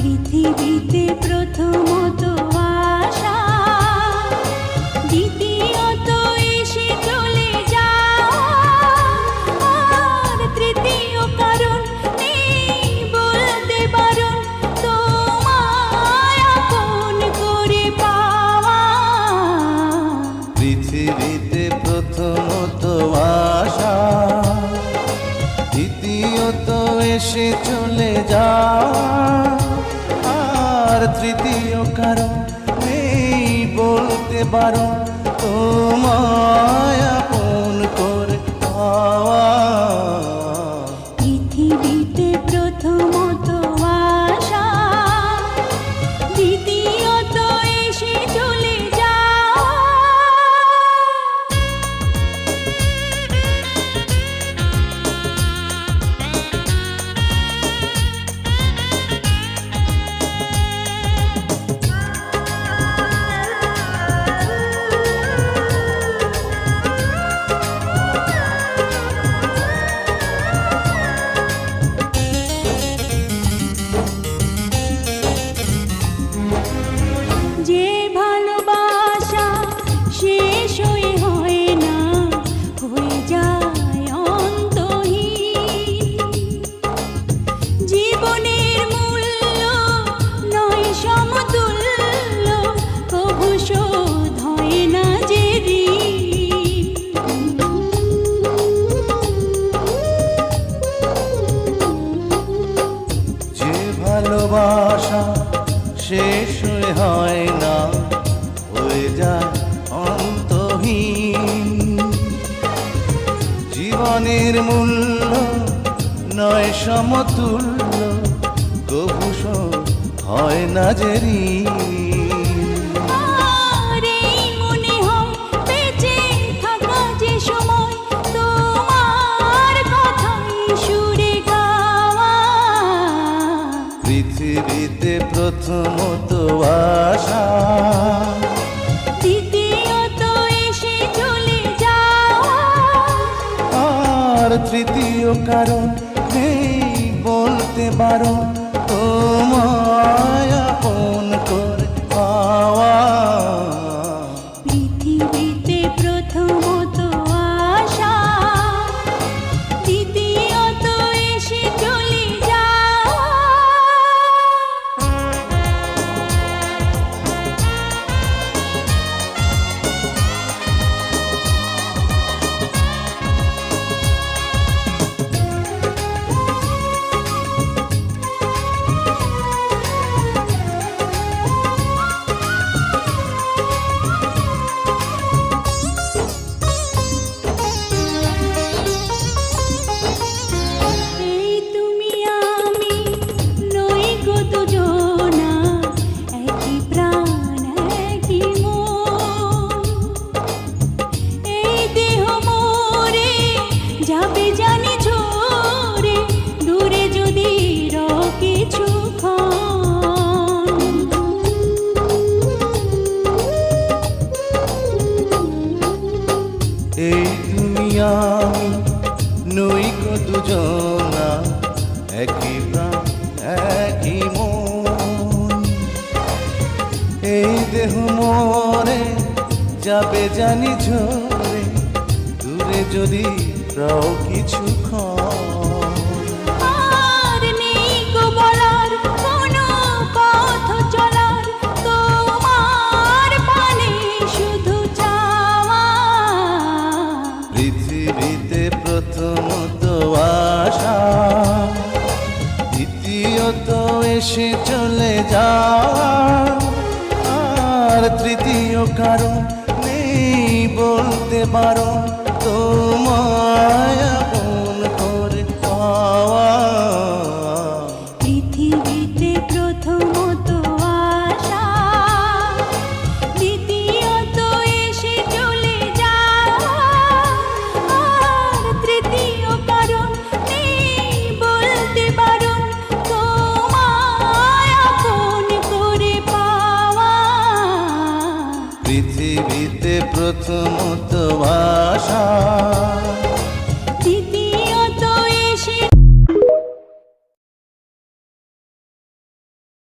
পৃথিবীতে প্রথমত আশা, দ্বিতীয়ত এসে চলে যাওয়া, আর তৃতীয় কারণ নেই বলতে বারণ তোমায় আপন করে পাওয়া। পৃথিবীতে প্রথমত আশা, দ্বিতীয়ত এসে চলে যাওয়া, আর তৃতীয় কারণ নেই বলতে বারণ তোমায় আপন করে পাওয়া। পৃথিবীতে প্রথমত আশা, দ্বিতীয়ত এসে চলে যাওয়া। যে ভালোবাসা শেষ হয়ে হয় না, হয়ে যায় অন্তহীন। জীবনের মূল্য নয় সমতুল্য, কভু শোধ হয় না যে ঋণ। যে ভালোবাসা শেষ হয়ে হয় না, হয়ে যায় অন্তহীন। জীবনের মূল্য নয় সমতুল্য, কভু শোধ হয় না যে ঋণ। আর এই মনে হয় বেঁচে থাকা যে সময় তোমার কথাই সুরে গাওয়া। পৃথিবীতে প্রথমত আশা, দ্বিতীয়ত এসে চলে যাওয়া, আর তৃতীয় কারণ নেই বলতে বারণ তোমায় আপন করে পাওয়া। পৃথিবীতে প্রথমত আশা, দ্বিতীয়ত এসে চলে যাওয়া। এই তুমি আমি নই গো দুজনা, একই প্রাণ একই মন। এই দেহ মোরে যাবে জানি ঝরে, দূরে যদি রও কিছুক্ষণ। এই তুমি আমি নই গো দুজনা, একই প্রাণ একই মন। এই দেহ মোরে যাবে জানি ঝরে, দূরে যদি রও কিছুক্ষণ। আর নেই গো বলার কোনো পথ চলার, তোমার পানে শুধু চাওয়া। পৃথিবীতে প্রথমত আশা, দ্বিতীয়ত এসে চলে যাওয়া, আর তৃতীয় কারণ নেই বলতে বারণ তোমায় আপন করে পাওয়া। পৃথিবীতে প্রথমত আশা, দ্বিতীয়ত এসে চলে যাওয়া, আর তৃতীয় কারণ নেই বলতে বারণ তোমায় আপন করে পাওয়া। পৃথিবীতে প্রথমত